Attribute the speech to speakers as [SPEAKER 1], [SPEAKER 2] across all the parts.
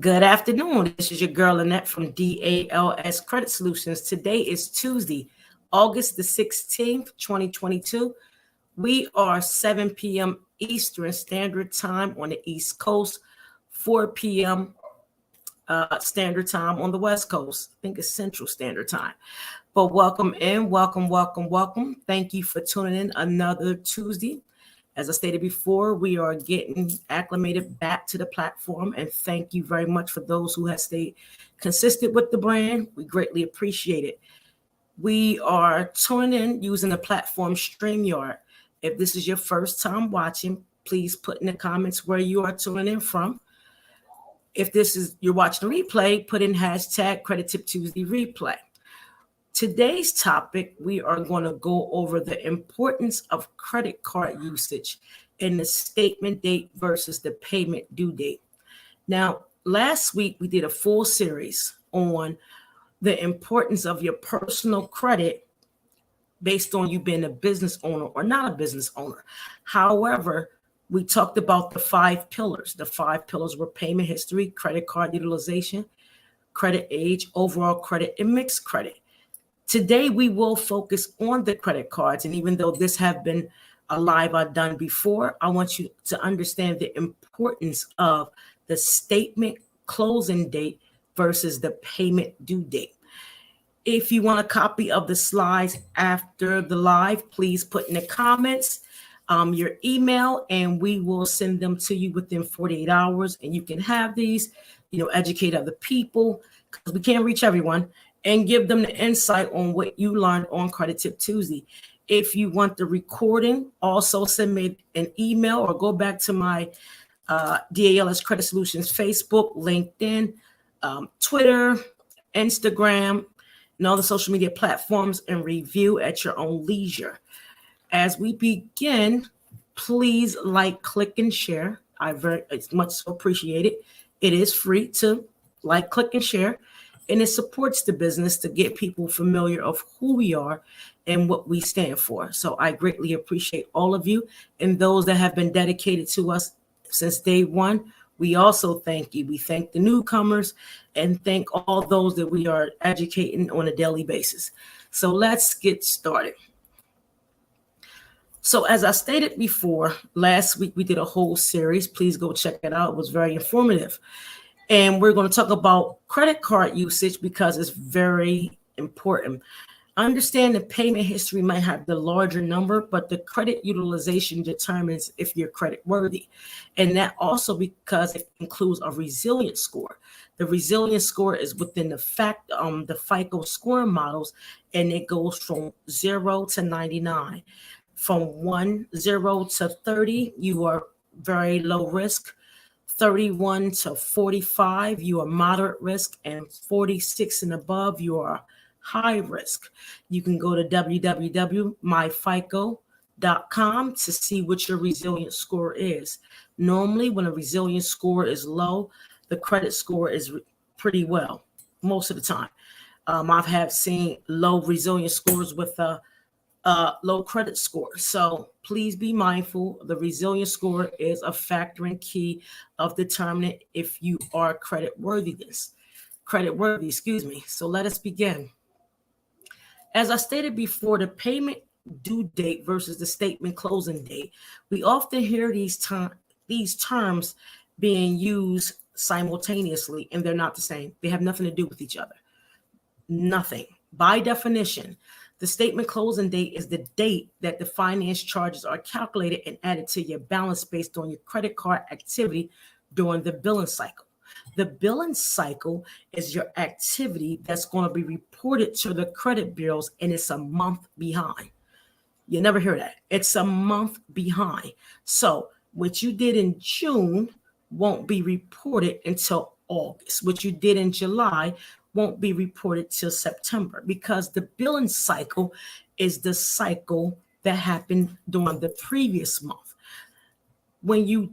[SPEAKER 1] Good afternoon. This is your girl Annette from DALS Credit Solutions. Today is Tuesday, August the 16th, 2022. We are 7 p.m. Eastern Standard Time on the East Coast, 4 p.m. Standard Time on the West Coast. I think it's Central Standard Time. But welcome in, welcome. Thank you for tuning in another Tuesday. As I stated before, we are getting acclimated back to the platform, and thank you very much for those who have stayed consistent with the brand. We greatly appreciate it. We are tuning in using the platform StreamYard. If this is your first time watching, please put in the comments where you are tuning in from. If this is you're watching a replay, put in hashtag Credit Tip Tuesday replay. Today's topic, we are going to go over the importance of credit card usage and the statement date versus the payment due date. Now, last week we did a full series on the importance of your personal credit based on you being a business owner or not a business owner. However, we talked about the 5 pillars. The 5 pillars were payment history, credit card utilization, credit age, overall credit, and mixed credit. Today, we will focus on the credit cards. And even though this have been a live I've done before, I want you to understand the importance of the statement closing date versus the payment due date. If you want a copy of the slides after the live, please put in the comments your email, and we will send them to you within 48 hours. And you can have these, educate other people, because we can't reach everyone, and give them the insight on what you learned on Credit Tip Tuesday. If you want the recording, also send me an email or go back to my DALS Credit Solutions Facebook, LinkedIn, Twitter, Instagram, and all the social media platforms, and review at your own leisure. As we begin, please like, click, and share. It's much so appreciated. It is free to like, click, and share. And it supports the business to get people familiar of who we are and what we stand for. So I greatly appreciate all of you and those that have been dedicated to us since day one. We also thank you. We thank the newcomers and thank all those that we are educating on a daily basis. So let's get started. So as I stated before, last week we did a whole series. Please go check it out. It was very informative. And we're going to talk about credit card usage because it's very important. Understand the payment history might have the larger number, but the credit utilization determines if you're credit worthy. And that also because it includes a resilience score. The resilience score is within the FICO scoring models, and it goes from 0 to 99. From 0 to 30, you are very low risk. 31 to 45, you are moderate risk, and 46 and above, you are high risk. You can go to www.myfico.com to see what your resilience score is. Normally, when a resilience score is low, the credit score is pretty well most of the time. I've seen low resilience scores with a low credit score. So please be mindful. The resilience score is a factor and key of determining if you are credit worthy. So let us begin. As I stated before, the payment due date versus the statement closing date. We often hear these terms being used simultaneously, and they're not the same. They have nothing to do with each other. Nothing. By definition, the statement closing date is the date that the finance charges are calculated and added to your balance based on your credit card activity during the billing cycle. The billing cycle is your activity that's going to be reported to the credit bureaus, and it's a month behind. You never hear that. It's a month behind. So what you did in June won't be reported until August. What you did in July won't be reported till September, because the billing cycle is the cycle that happened during the previous month. When you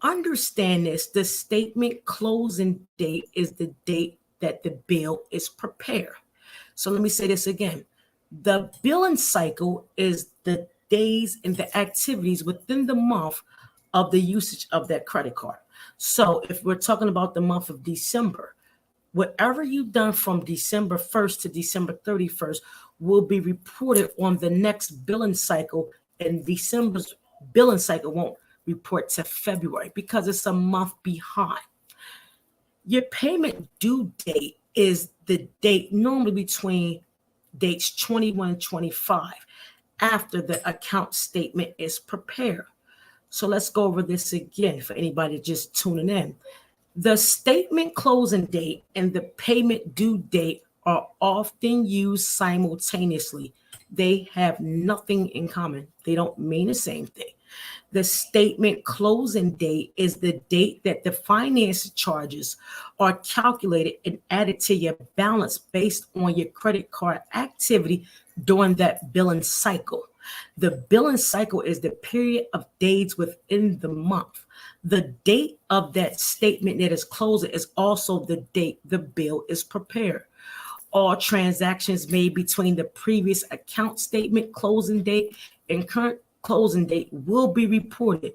[SPEAKER 1] understand this, the statement closing date is the date that the bill is prepared. So let me say this again. The billing cycle is the days and the activities within the month of the usage of that credit card. So if we're talking about the month of December, whatever you've done from December 1st to December 31st will be reported on the next billing cycle, and December's billing cycle won't report to February because it's a month behind. Your payment due date is the date normally between dates 21 and 25 after the account statement is prepared. So let's go over this again for anybody just tuning in. The statement closing date and the payment due date are often used simultaneously. They have nothing in common. They don't mean the same thing. The statement closing date is the date that the finance charges are calculated and added to your balance based on your credit card activity during that billing cycle. The billing cycle is the period of days within the month. The date of that statement that is closing is also the date the bill is prepared. All transactions made between the previous account statement closing date and current closing date will be reported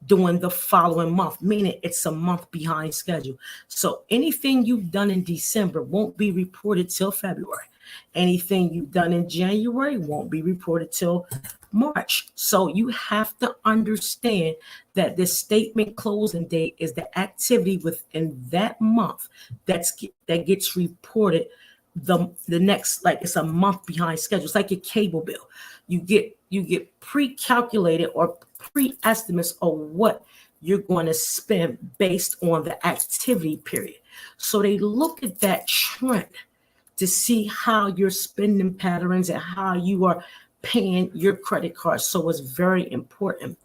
[SPEAKER 1] during the following month, meaning it's a month behind schedule. So anything you've done in December won't be reported till February. Anything you've done in January won't be reported till March. So you have to understand that the statement closing date is the activity within that month that gets reported the next, like it's a month behind schedule. It's like your cable bill. You get pre-calculated or pre-estimates of what you're going to spend based on the activity period. So they look at that trend to see how your spending patterns and how you are paying your credit card. So it's very important.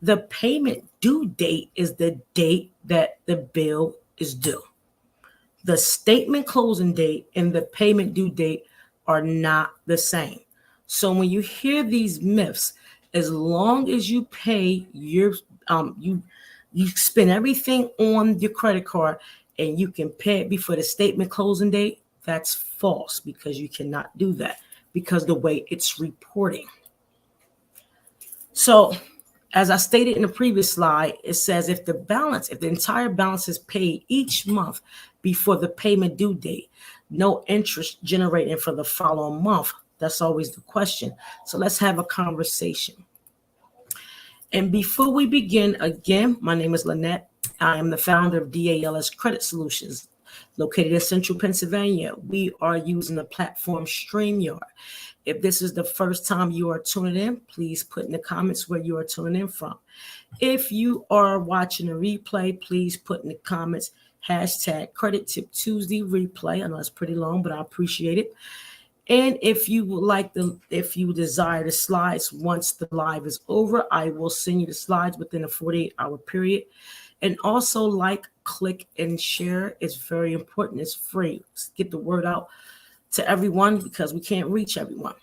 [SPEAKER 1] The payment due date is the date that the bill is due. The statement closing date and the payment due date are not the same. So when you hear these myths, as long as you pay your you spend everything on your credit card and you can pay it before the statement closing date, that's false because you cannot do that because the way it's reporting. So as I stated in the previous slide, it says if the entire balance is paid each month before the payment due date, no interest generated for the following month. That's always the question. So let's have a conversation. And before we begin, again, my name is Lynette. I am the founder of DALS Credit Solutions, located in Central Pennsylvania. We are using the platform StreamYard. If this is the first time you are tuning in, please put in the comments where you are tuning in from. If you are watching a replay, please put in the comments hashtag Credit Tip Tuesday replay. I know it's pretty long, but I appreciate it. And if you would like if you desire the slides once the live is over, I will send you the slides within a 48-hour period. And also like, click, and share. It's very important. It's free. Let's get the word out to everyone because we can't reach everyone.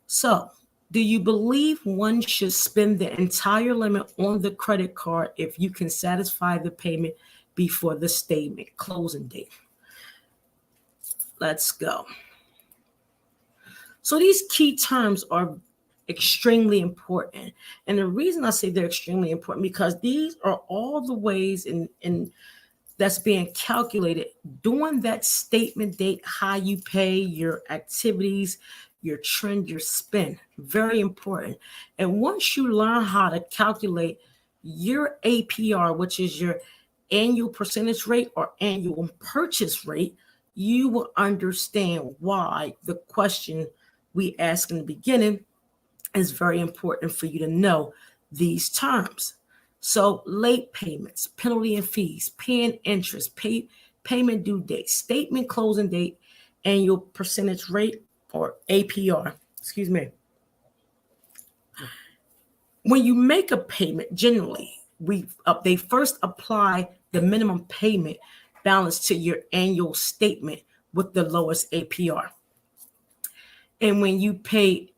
[SPEAKER 1] So, do you believe one should spend the entire limit on the credit card if you can satisfy the payment before the statement closing date? Let's go. So these key terms are extremely important. And the reason I say they're extremely important because these are all the ways in that's being calculated during that statement date, how you pay, your activities, your trend, your spend. Very important. And once you learn how to calculate your APR, which is your annual percentage rate or annual purchase rate, you will understand why the question we asked in the beginning is very important for you to know these terms. So late payments, penalty and fees, paying interest, payment due date, statement closing date, annual percentage rate or APR. Excuse me. When you make a payment, generally, they first apply the minimum payment balance to your annual statement with the lowest APR. And when you pay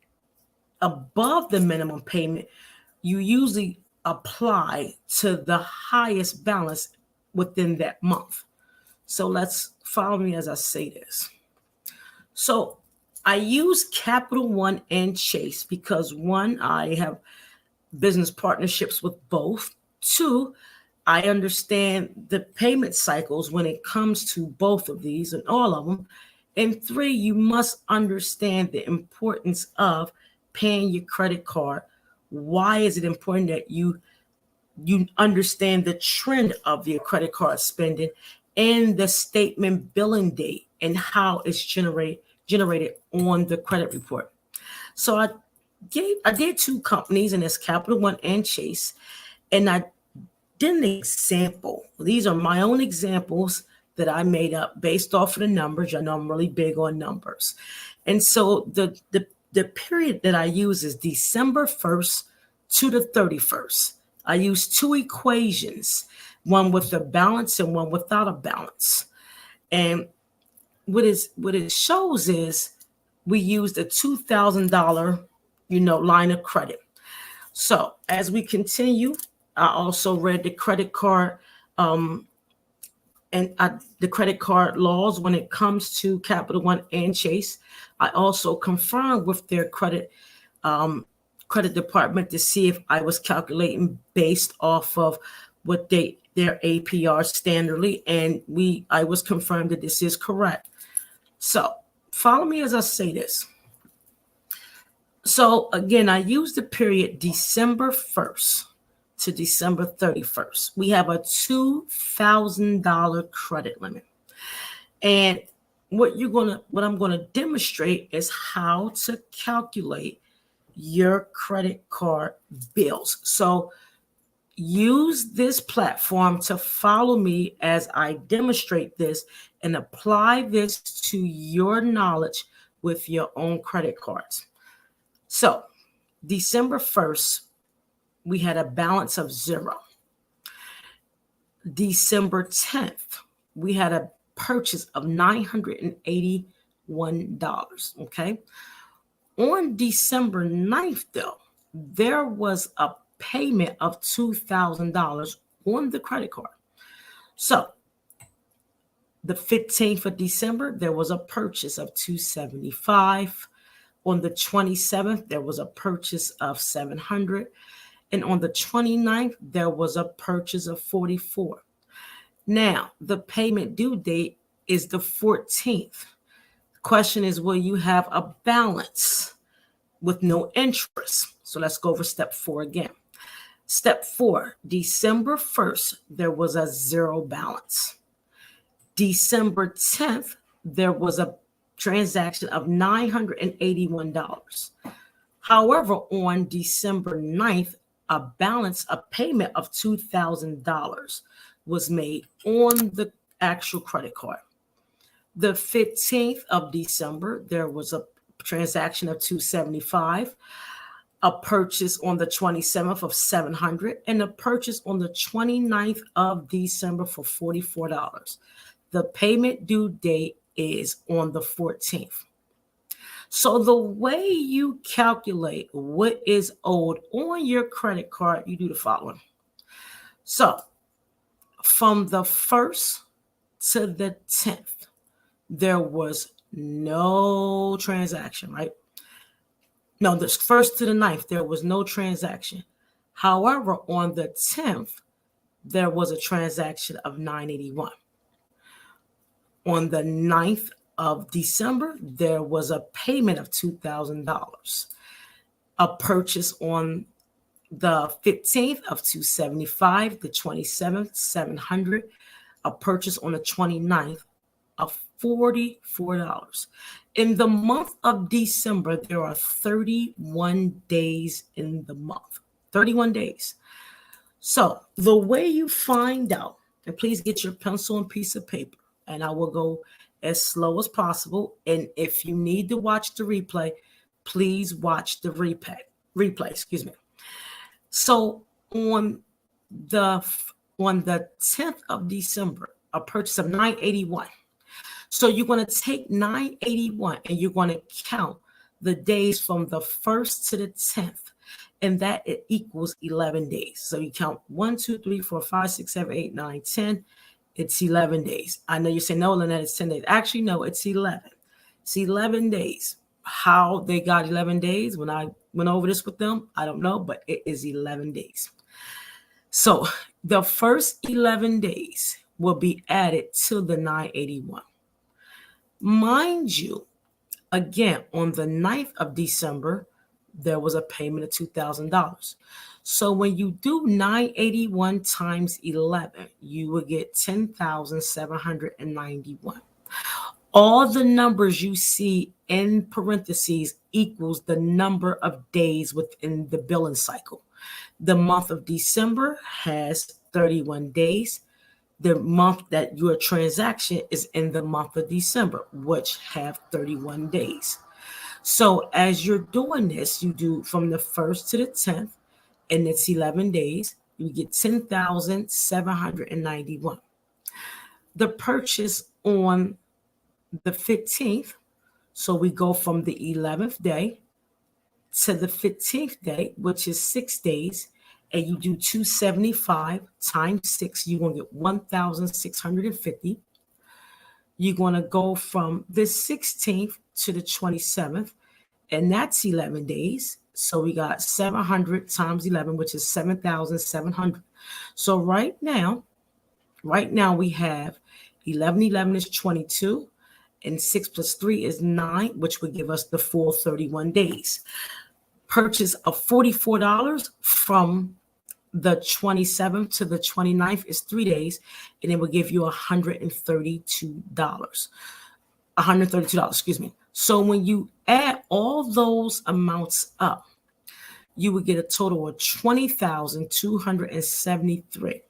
[SPEAKER 1] above the minimum payment, you usually apply to the highest balance within that month. So let's follow me as I say this. So I use Capital One and Chase because one, I have business partnerships with both. Two, I understand the payment cycles when it comes to both of these and all of them. And 3, you must understand the importance of paying your credit card. Why is it important that you understand the trend of your credit card spending and the statement billing date and how it's generated on the credit report? So I did 2 companies, and it's Capital One and Chase, and I did an example. These are my own examples that I made up based off of the numbers. I know I'm really big on numbers. And so the period that I use is December 1st to the 31st. I use 2 equations, one with a balance and one without a balance. And what it shows is we used a $2,000, line of credit. So as we continue, I also read the credit card the credit card laws when it comes to Capital One and Chase. I also confirmed with their credit department to see if I was calculating based off of what their APR standardly, and I was confirmed that this is correct. So follow me as I say this. So again, I use the period December 1st to December 31st. We have a $2,000 credit limit. And what I'm going to demonstrate is how to calculate your credit card bills. So use this platform to follow me as I demonstrate this and apply this to your knowledge with your own credit cards. So December 1st, we had a balance of 0. December 10th, we had a purchase of $981. Okay. On December 9th, though, there was a payment of $2,000 on the credit card. So the 15th of December, there was a purchase of $275. On the 27th, there was a purchase of $700. And on the 29th, there was a purchase of $44. Now, the payment due date is the 14th. The question is, will you have a balance with no interest? So let's go over step 4 again. Step 4, December 1st, there was a 0 balance. December 10th, there was a transaction of $981. However, on December 9th, a payment of $2,000 was made on the actual credit card. The 15th of December, there was a transaction of $275, a purchase on the 27th of $700, and a purchase on the 29th of December for $44. The payment due date is on the 14th. So the way you calculate what is owed on your credit card, you do the following. So from the 1st to the 10th, there was no transaction, right? No, the 1st to the 9th, there was no transaction. However, on the 10th, there was a transaction of $981. On the 9th of December, there was a payment of $2,000. A purchase on the 15th of $275, the 27th, $700. A purchase on the 29th of $44. In the month of December, there are 31 days in the month. 31 days. So the way you find out, and please get your pencil and piece of paper, and I will go as slow as possible. And if you need to watch the replay, please watch the replay. So on the 10th of December, a purchase of $981. So you're going to take $981 and you're going to count the days from the 1st to the 10th, and that it equals 11 days. So you count 1, 2, 3, 4, 5, 6, 7, 8, 9, 10. It's 11 days. I know you say, no, Lynette, it's 10 days. Actually, no, it's 11. It's 11 days. How they got 11 days when I went over this with them, I don't know, but it is 11 days. So the first 11 days will be added to the 981. Mind you, again, on the 9th of December, there was a payment of $2,000. So when you do 981 times 11, you will get 10,791. All the numbers you see in parentheses equals the number of days within the billing cycle. The month of December has 31 days. The month that your transaction is in the month of December, which have 31 days. So as you're doing this, you do from the 1st to the 10th, and it's 11 days, you get 10,791. The purchase on the 15th, so we go from the 11th day to the 15th day, which is 6 days, and you do 275 times 6, you're going to get 1,650. You're going to go from the 16th to the 27th, and that's 11 days. So we got 700 times 11, which is 7,700. So right now we have 11 is 22, and 6 plus 3 is 9, which would give us the full 31 days. Purchase of $44 from the 27th to the 29th is 3 days, and it will give you $132. Excuse me. So when you add all those amounts up, you would get a total of 20,273.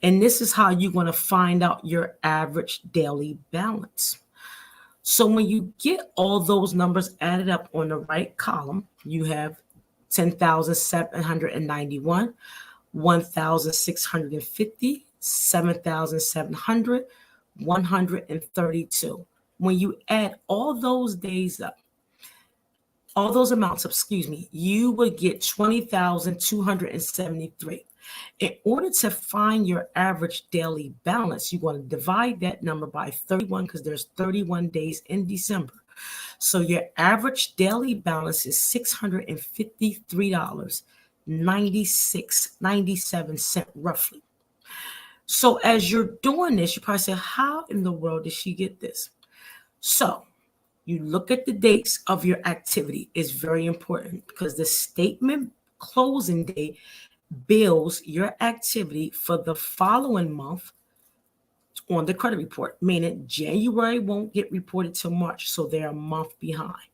[SPEAKER 1] And this is how you're going to find out your average daily balance. So when you get all those numbers added up on the right column, you have 10,791, 1,650, 7,700, 132. When you add all those days up, all those amounts, you would get 20,273. In order to find your average daily balance, you're going to divide that number by 31 because there's 31 days in December. So your average daily balance is $653.97 roughly. So as you're doing this, you probably say, how in the world did she get this? So you look at the dates of your activity. Is very important because the statement closing date bills your activity for the following month on the credit report, meaning January won't get reported till March, so they're a month behind.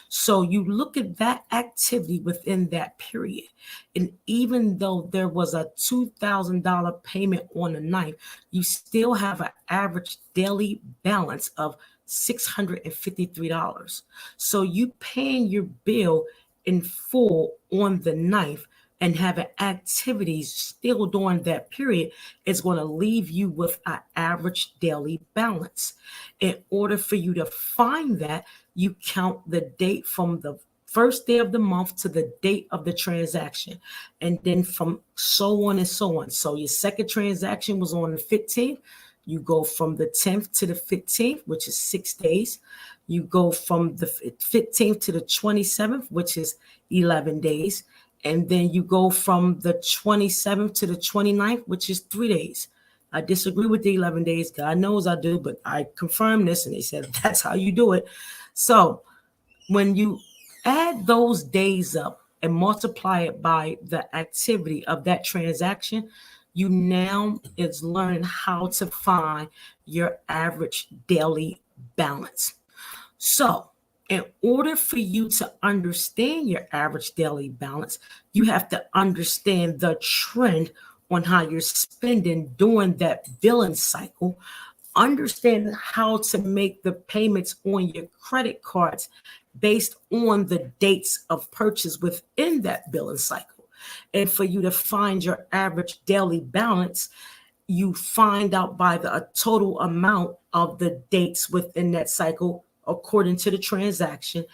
[SPEAKER 1] So you look at that activity within that period. And even though there was a $2,000 payment on the 9th, you still have an average daily balance of $653. So you paying your bill in full on the 9th and having activities still during that period is going to leave you with an average daily balance. In order for you to find that, you count the date from the first day of the month to the date of the transaction, and then from so on and so on. So your second transaction was on the 15th. You go from the 10th to the 15th, which is 6 days. You go from the 15th to the 27th, which is 11 days. And then you go from the 27th to the 29th, which is 3 days. I disagree with the 11 days. God knows I do, but I confirmed this and they said that's how you do it. So when you add those days up and multiply it by the activity of that transaction, you now is learning how to find your average daily balance. So in order for you to understand your average daily balance, you have to understand the trend on how you're spending during that billing cycle, understand how to make the payments on your credit cards based on the dates of purchase within that billing cycle. And for you to find your average daily balance, you find out by the total amount of the dates within that cycle according to the transaction,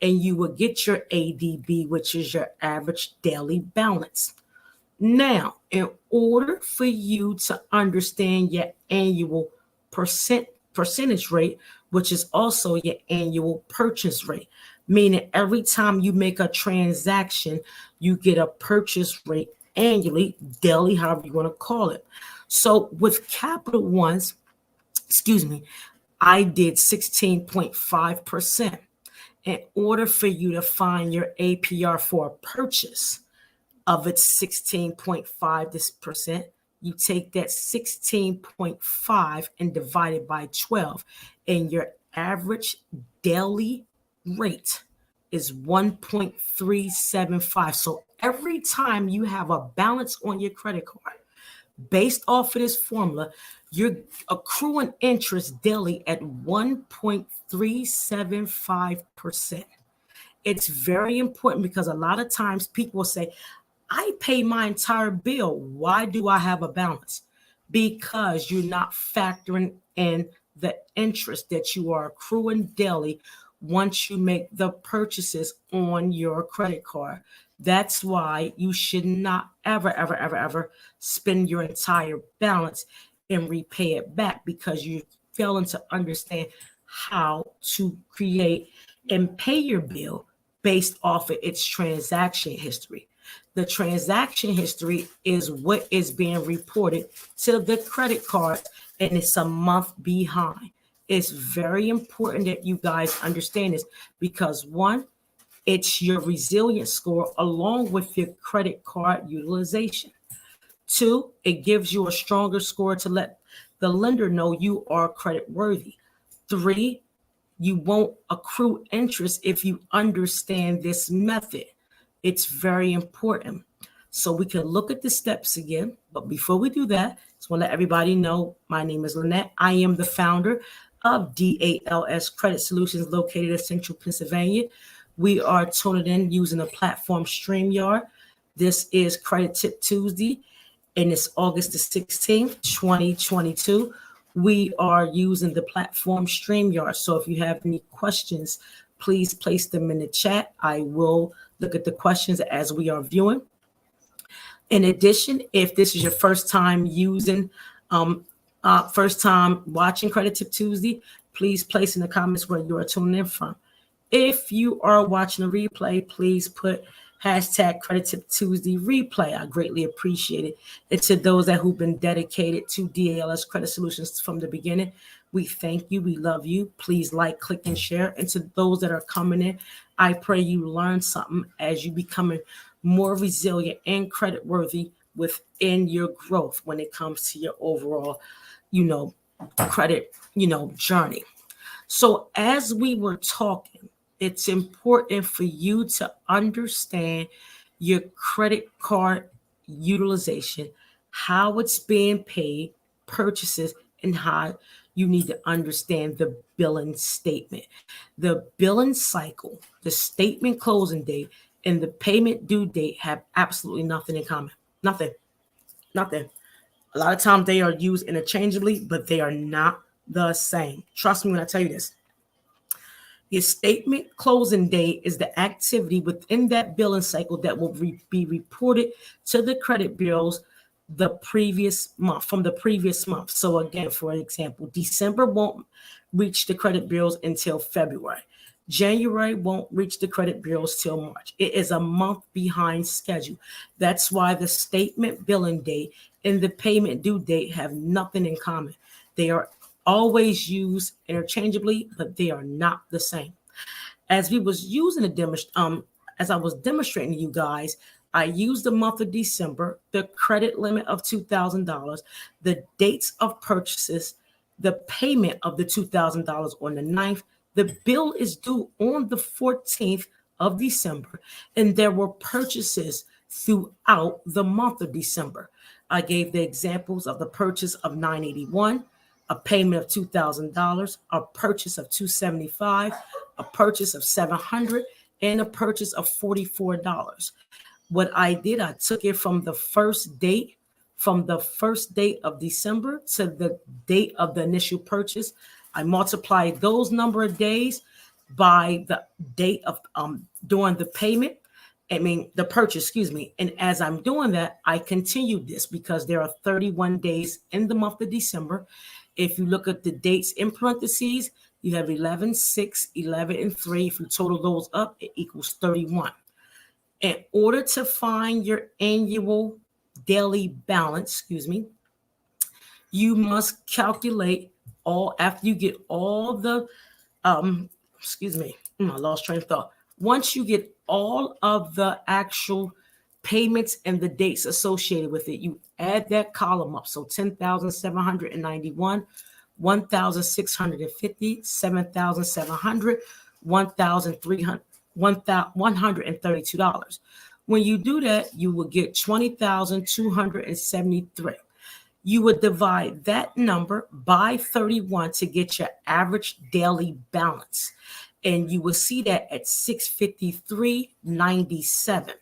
[SPEAKER 1] and you will get your ADB, which is your average daily balance. Now, in order for you to understand your annual percentage rate, which is also your annual purchase rate, meaning every time you make a transaction, you get a purchase rate annually, daily, however you want to call it. So with Capital One's, I did 16.5%. In order for you to find your APR for a purchase of its 16.5%, you take that 16.5 and divide it by 12, and your average daily rate is 1.375. So every time you have a balance on your credit card, based off of this formula, you're accruing interest daily at 1.375%. It's very important because a lot of times people will say, I pay my entire bill. Why do I have a balance? Because you're not factoring in the interest that you are accruing daily once you make the purchases on your credit card. That's why you should not ever spend your entire balance and repay it back, because you're failing to understand how to create and pay your bill based off of its transaction history. The transaction history is what is being reported to the credit card, and it's a month behind. It's very important that you guys understand this, because one, it's your resilience score along with your credit card utilization. Two, it gives you a stronger score to let the lender know you are credit worthy. Three, you won't accrue interest if you understand this method. It's very important. So we can look at the steps again. But before we do that, I just want to let everybody know my name is Lynette. I am the founder of DALS Credit Solutions located in Central Pennsylvania. We are tuning in using the platform StreamYard. This is Credit Tip Tuesday, and it's August the 16th, 2022. We are using the platform StreamYard. So if you have any questions, please place them in the chat. I will look at the questions as we are viewing. In addition, if this is your first time first time watching Credit Tip Tuesday, please place in the comments where you are tuning in from. If you are watching a replay, please put hashtag Credit Tip Tuesday replay. I greatly appreciate it. And to those who've been dedicated to DALS Credit Solutions from the beginning, we thank you. We love you. Please like, click, and share. And to those that are coming in, I pray you learn something as you becoming more resilient and credit worthy within your growth when it comes to your overall, credit, journey. So as we were talking, it's important for you to understand your credit card utilization, how it's being paid, purchases, and how you need to understand the billing statement. The billing cycle, the statement closing date, and the payment due date have absolutely nothing in common. Nothing. A lot of times they are used interchangeably, but they are not the same. Trust me when I tell you this. Your statement closing date is the activity within that billing cycle that will be reported to the credit bureaus from the previous month. So again, for example, December won't reach the credit bureaus until February. January won't reach the credit bureaus till March. It is a month behind schedule. That's why the statement billing date and the payment due date have nothing in common. They are always used interchangeably, but they are not the same. As we was using as I was demonstrating to you guys, I used the month of December, the credit limit of $2,000, the dates of purchases, the payment of the $2,000 on the 9th. The bill is due on the 14th of December, and there were purchases throughout the month of December. I gave the examples of the purchase of $981, a payment of $2,000, a purchase of $275, a purchase of $700, and a purchase of $44. What I did, I took it from the first date of December to the date of the initial purchase. I multiplied those number of days by the date of doing the purchase, And as I'm doing that, I continued this because there are 31 days in the month of December. If you look at the dates in parentheses, you have 11, 6, 11, and 3. If you total those up, it equals 31. In order to find your annual daily balance, you must calculate after you get all the, I lost train of thought. Once you get all of the actual payments and the dates associated with it, you add that column up. So 10,791, 1,650, 7,700, 1,300, $132. When you do that, you will get 20,273. You would divide that number by 31 to get your average daily balance. And you will see that at 653.97.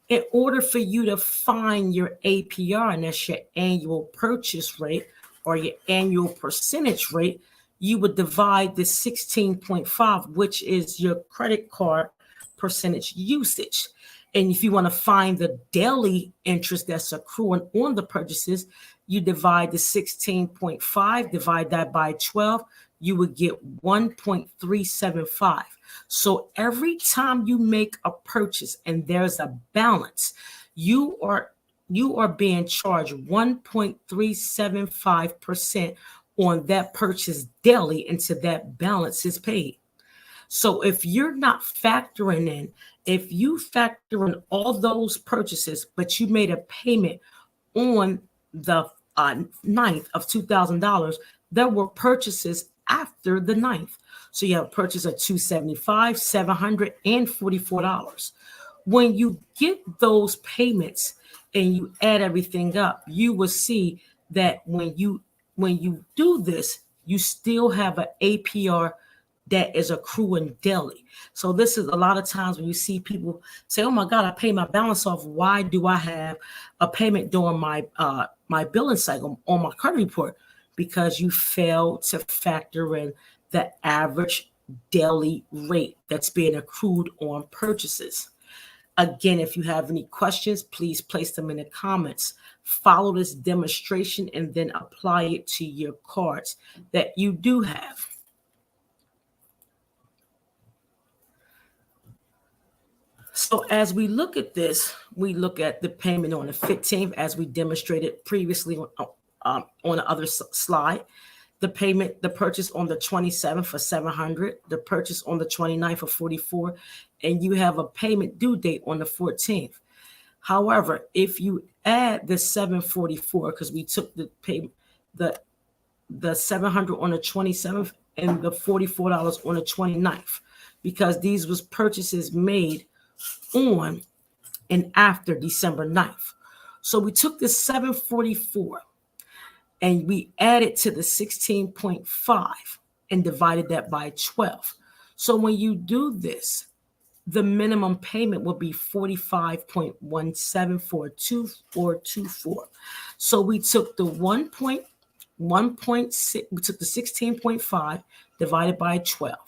[SPEAKER 1] In order for you to find your APR, and that's your annual purchase rate or your annual percentage rate, you would divide the 16.5, which is your credit card percentage usage. And if you want to find the daily interest that's accruing on the purchases, you divide the 16.5, divide that by 12, you would get 1.375. So every time you make a purchase and there's a balance, you are being charged 1.375% on that purchase daily until that balance is paid. So if you're not factoring in, if you factor in all those purchases, but you made a payment on the 9th of $2,000, there were purchases after the 9th. So you have a purchase of $275, $700, and $44. When you get those payments and you add everything up, you will see that when you do this, you still have an APR that is accruing daily. So this is a lot of times when you see people say, oh my God, I pay my balance off. Why do I have a payment during my billing cycle on my credit report? Because you fail to factor in the average daily rate that's being accrued on purchases. Again, if you have any questions, please place them in the comments. Follow this demonstration and then apply it to your cards that you do have. So as we look at this, we look at the payment on the 15th, as we demonstrated previously on the other slide. The purchase on the 27th for $700, the purchase on the 29th for $44, and you have a payment due date on the 14th. However, if you add the $744, because we took the payment, the $700 on the 27th and the $44 on the 29th, because these was purchases made on and after December 9th. So we took the $744 and we added to the 16.5 and divided that by 12. So when you do this, the minimum payment will be $45.174224. So we took the 1.6, we took the 16.5 divided by 12.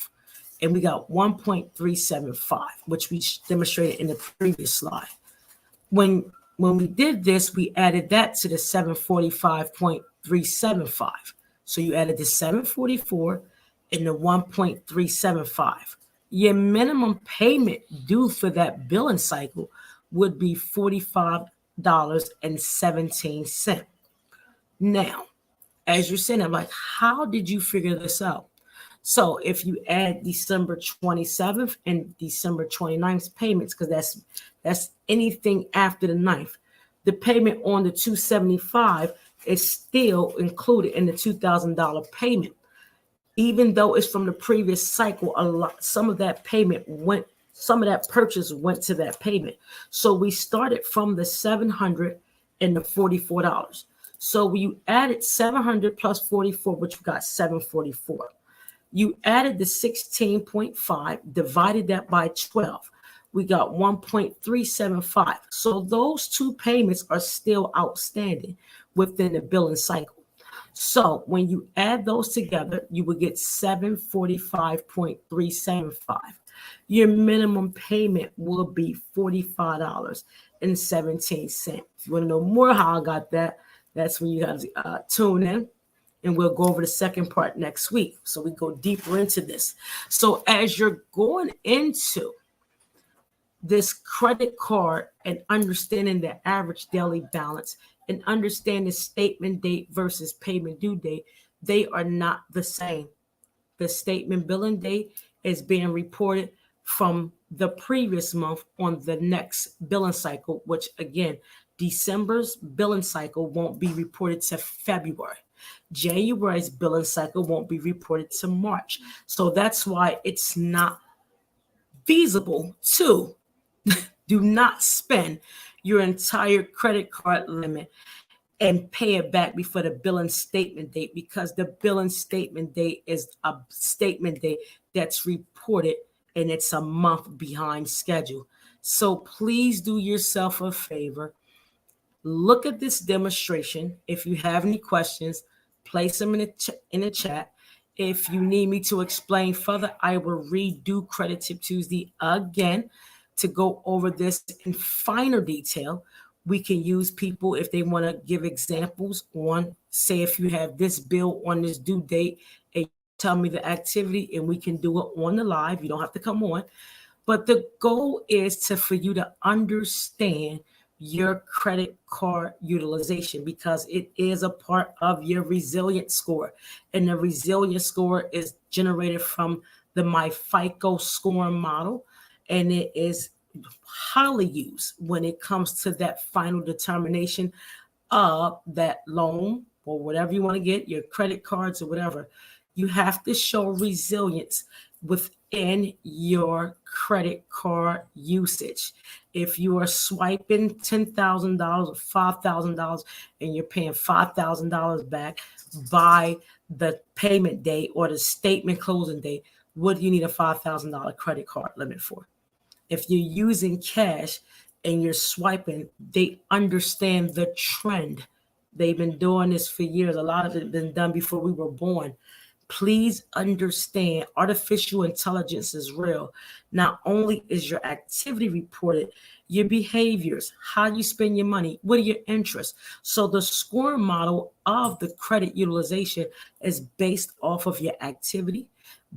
[SPEAKER 1] And we got 1.375, which we demonstrated in the previous slide. When we did this, we added that to the 745.375. So you added the 744 and the 1.375. Your minimum payment due for that billing cycle would be $45.17. Now, as you're saying, I'm like, how did you figure this out? So if you add December 27th and December 29th payments, because that's anything after the 9th, the payment on the $275 is still included in the $2,000 payment. Even though it's from the previous cycle, some of that purchase went to that payment. So we started from the $700 and the $44. So you added $700 plus $44, which we got $744. You added the 16.5, divided that by 12. We got 1.375. So those two payments are still outstanding within the billing cycle. So when you add those together, you will get $745.375. Your minimum payment will be $45.17. If you want to know more how I got that, that's when you guys tune in. And we'll go over the second part next week. So we go deeper into this. So as you're going into this credit card and understanding the average daily balance and understanding statement date versus payment due date, they are not the same. The statement billing date is being reported from the previous month on the next billing cycle, which again, December's billing cycle won't be reported to February. January's billing cycle won't be reported to March. So that's why it's not feasible to do not spend your entire credit card limit and pay it back before the billing statement date, because the billing statement date is a statement date that's reported and it's a month behind schedule. So please do yourself a favor. Look at this demonstration. If you have any questions, place them in the chat. If you need me to explain further, I will redo Credit Tip Tuesday again to go over this in finer detail. We can use people if they want to give examples on, say, if you have this bill on this due date and tell me the activity, and we can do it on the live. You don't have to come on. But the goal is for you to understand your credit card utilization, because it is a part of your resilience score. And the resilience score is generated from the MyFICO scoring model. And it is highly used when it comes to that final determination of that loan or whatever you want to get, your credit cards or whatever. You have to show resilience within your credit card usage. If you are swiping $10,000 or $5,000 and you're paying $5,000 back by the payment date or the statement closing date, what do you need a $5,000 credit card limit for? If you're using cash and you're swiping, they understand the trend. They've been doing this for years. A lot of it has been done before we were born. Please understand, artificial intelligence is real. Not only is your activity reported, your behaviors, how you spend your money, what are your interests. So the scoring model of the credit utilization is based off of your activity,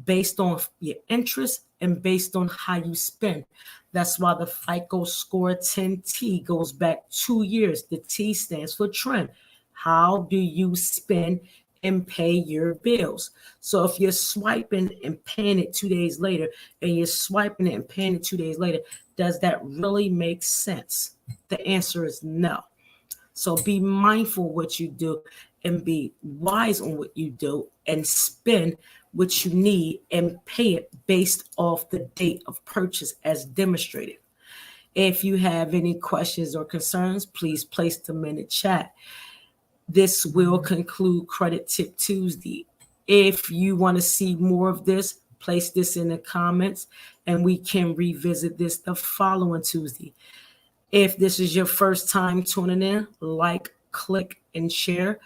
[SPEAKER 1] based on your interest, and based on how you spend. That's why the FICO score 10T goes back 2 years. The T stands for trend. How do you spend and pay your bills? So if you're swiping and paying it 2 days later, and you're swiping it and paying it 2 days later, does that really make sense? The answer is no. So be mindful what you do and be wise on what you do, and spend what you need and pay it based off the date of purchase as demonstrated. If you have any questions or concerns, please place them in the chat. This will conclude Credit Tip Tuesday. If you want to see more of this, place this in the comments and we can revisit this the following Tuesday. If this is your first time tuning in, like, click, and share.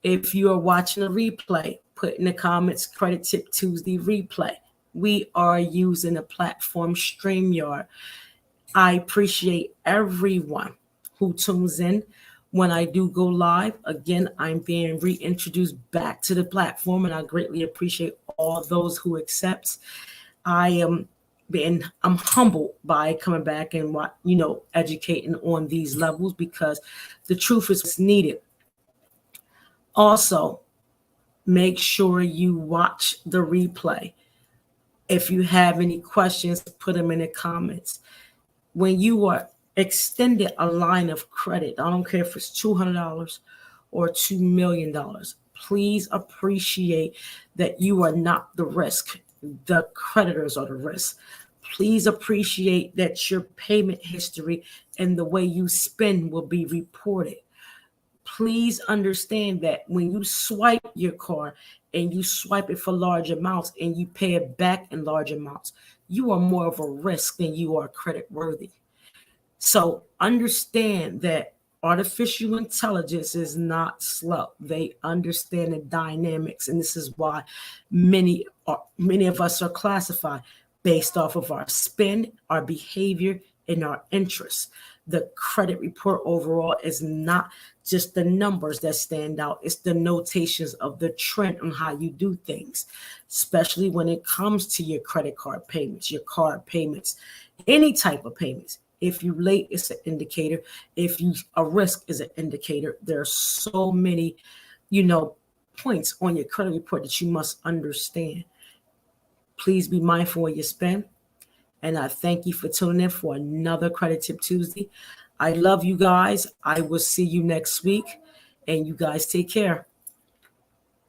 [SPEAKER 1] If you are watching a replay, put in the comments Credit Tip Tuesday replay. We are using the platform StreamYard. I appreciate everyone who tunes in. When I do go live, again, I'm being reintroduced back to the platform, and I greatly appreciate all those who accept. I'm humbled by coming back and educating on these levels, because the truth is what's needed. Also, make sure you watch the replay. If you have any questions, put them in the comments. When you are extended a line of credit, I don't care if it's $200 or $2 million, please appreciate that you are not the risk. The creditors are the risk. Please appreciate that your payment history and the way you spend will be reported. Please understand that when you swipe your card and you swipe it for large amounts and you pay it back in large amounts, you are more of a risk than you are credit worthy. So understand that artificial intelligence is not slow. They understand the dynamics, and this is why many of us are classified based off of our spend, our behavior, and our interests. The credit report overall is not just the numbers that stand out. It's the notations of the trend on how you do things, especially when it comes to your credit card payments, your card payments, any type of payments. If you late, it's an indicator. If you a risk is an indicator. There are so many, points on your credit report that you must understand. Please be mindful of your spend. And I thank you for tuning in for another Credit Tip Tuesday. I love you guys. I will see you next week. And you guys take care.